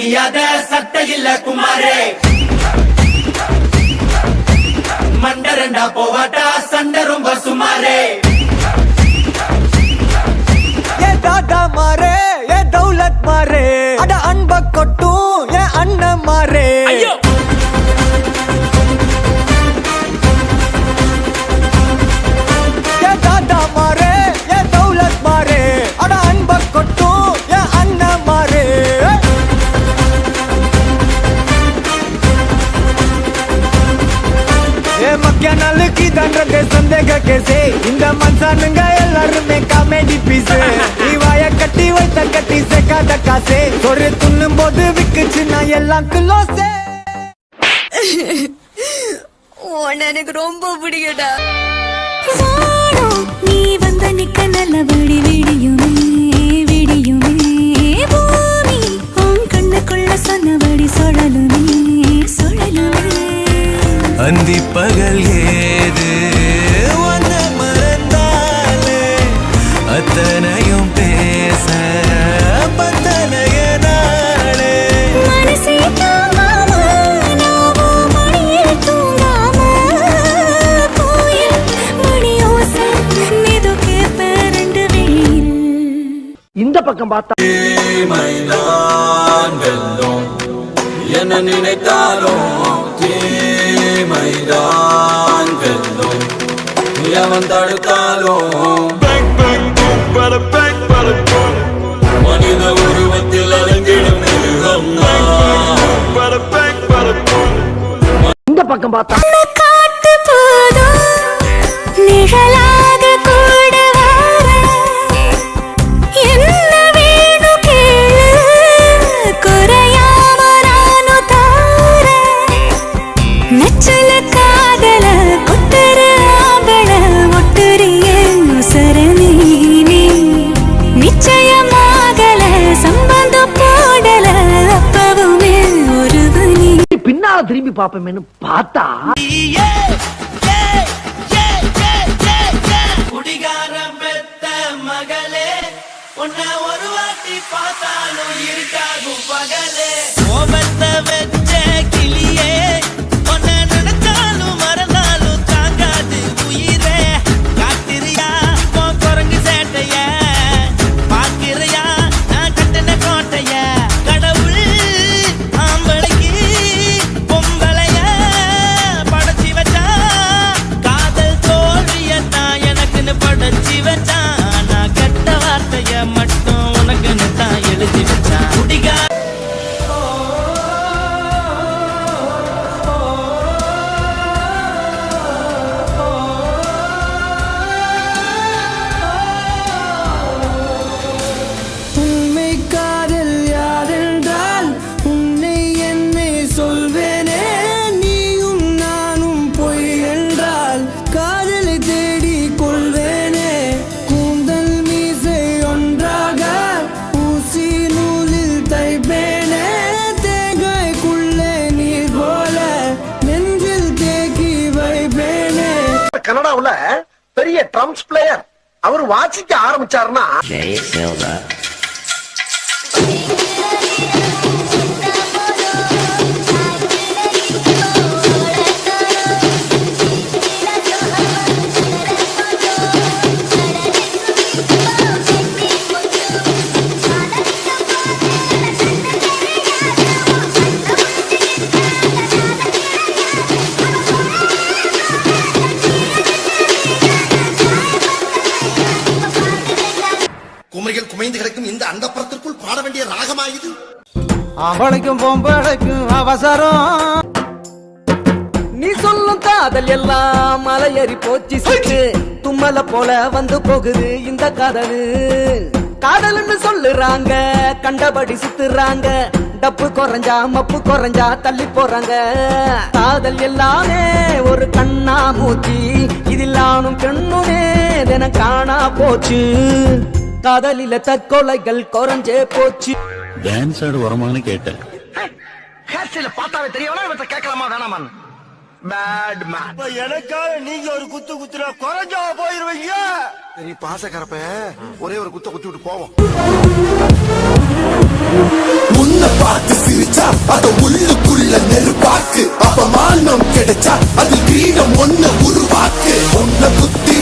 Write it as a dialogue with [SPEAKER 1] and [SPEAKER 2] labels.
[SPEAKER 1] கிழியாத சட்டையில்ல குமாரே மண்டரண்டா போவாட்டா சண்டை ரொம்ப சுமாரே
[SPEAKER 2] ஏ தாதா மாரே ஏ தௌலத் மாரே அட அன்ப கொட்டும் ஏ அண்ணன் மாரே ஏ தாதா மாரே ஏ தௌலத் மாரே அட அன்ப கொட்டும் ஏ அண்ணன் மாரே ஏ மக்கிய நாளுக்கு தண்டத்தை சந்தேக கேசே இந்த மனுஷனுங்க எல்லாருமே காமெடி பீஸ் நீ வாய கட்டி வைத்த கட்டி சேர்க்காத காசே ஒரு துண்ணும் போது விக்குச்சுன்னா எல்லாம் கிலோசே
[SPEAKER 3] எனக்கு ரொம்ப பிடிக்கடா நீ வந்த நிக்க நல்ல விடி விடியுமே விடியுமே பூமி உன் கண்ணுக்குள்ள சொன்னபடி சுழலுமே சுழலுமே
[SPEAKER 2] அந்தி பகல் ஏது ஒன்ன மறந்தாலே அத்தனையும் பேச பத்தனைய நாளே
[SPEAKER 3] மனசே தாங்காம நாவோ மணியில் தூங்காம கோயில் மணியோசை மிதுக்கே பேரண்டு வெளியில்
[SPEAKER 4] இந்த பக்கம் பார்த்தா
[SPEAKER 1] மைதான் வெல்லும் என்ன நினைத்தாலும் மைதான் வெல்லும் எவன் தடுத்தாலும் மனித உருவத்தில் அலங்கிடும் மிருகம்
[SPEAKER 4] இந்த பக்கம் பார்த்தா
[SPEAKER 3] காத்து போதும் நிழலாக கூட வர என்ன வேணும் கேளு குறையாம நானும் தார நச்சல காதல கொட்டுற ஆம்பள ஒட்டுறிய சரணி நிச்சயமாகல சம்பந்தம் போடல அப்பவுமே ஒருவனி
[SPEAKER 4] பின்னால திரும்பி பாப்போமேன்னு பார்த்தா
[SPEAKER 1] குடிகாரம் பெத்த மகளே உன்னை ஒரு வாட்டி பார்த்தாலும் இருக்காகும் பகலே கோபத்தை வச்ச கிளியே உன்னை நினைச்சாலும் மறந்தாலும் தாங்காது உயிரே காத்திரியா உன் குரங்கு சேட்டைய பாக்கிறியா நான் கட்டின கோட்டைய கடவுள் ஆம்பளைக்கு பொம்பளைய படைச்சி வச்சா காதல் தோல்வியத்தான் எனக்குன்னு படைச்சி வச்சான் நான் கெட்ட வார்த்தைய மட்டும் உனக்குன்னு தான் எழுதி வச்சான் குடிகா
[SPEAKER 2] உண்மை காதல் யாரென்றால் உன்னை என்னை சொல்வேனே நீயும் நானும் பொய் என்றால் காதலை தேடி கொள்வேனே கூந்தல் மீசை ஒன்றாக ஊசி நூலில் தைப்பேனே தேங்காய்க்குள்ளே நீர் போல நெஞ்சில் தேக்கி வைப்பேனே
[SPEAKER 4] கனடாவுல பெரிய ட்ரம்ஸ் பிளேயர் அவர் வாசிக்க ஆரம்பிச்சாருன்னா
[SPEAKER 5] குமரிகள் குமைந்து கிடக்கும் இந்த அந்தப்புறத்திற்குள் பாட வேண்டிய ராகமாயுது
[SPEAKER 2] அவளைக்கும் பொம்பளைக்கும் அவசரம் நீ சொல்லும் காதல் எல்லாம் மலையேறி போச்சு சிட்டு தும்மல போல வந்து போகுது இந்த காதலு காதல்னு சொல்லுறாங்க கண்டபடி சுத்துறாங்க டப்பு குறைஞ்சா மப்பு குறைஞ்சா தள்ளி போறாங்க காதல் எல்லாமே ஒரு கண்ணா மூச்சி இதில் ஆணும் பெண்ணுமே தினம் காணா போச்சு காதலில தற்கொலைகள் குறைஞ்சே போச்சு
[SPEAKER 6] டான்ஸ் ஆடு வரமான்னு கேட்டேன்
[SPEAKER 4] ஹேர்ஸ்டைல பார்த்தாவே தெரியவனா இவற்றை கேட்கலாமா வேணாமான்னு பேட் மேன்
[SPEAKER 5] எனக்காக நீங்க ஒரு குத்து குத்துனா குறைஞ்சா போயிருவீங்க சரி பாசக்கரப்ப ஒரே ஒரு குத்த குத்தி விட்டு போவோம்.
[SPEAKER 7] உன்னை பார்த்து சிரிச்சா அத உள்ளுக்குள்ள நெருப்பாக்கு, அப்பமானம் கிடைச்சா அது கிரீடம் ஒண்ணு உருவாக்கு. உன்னை குத்தி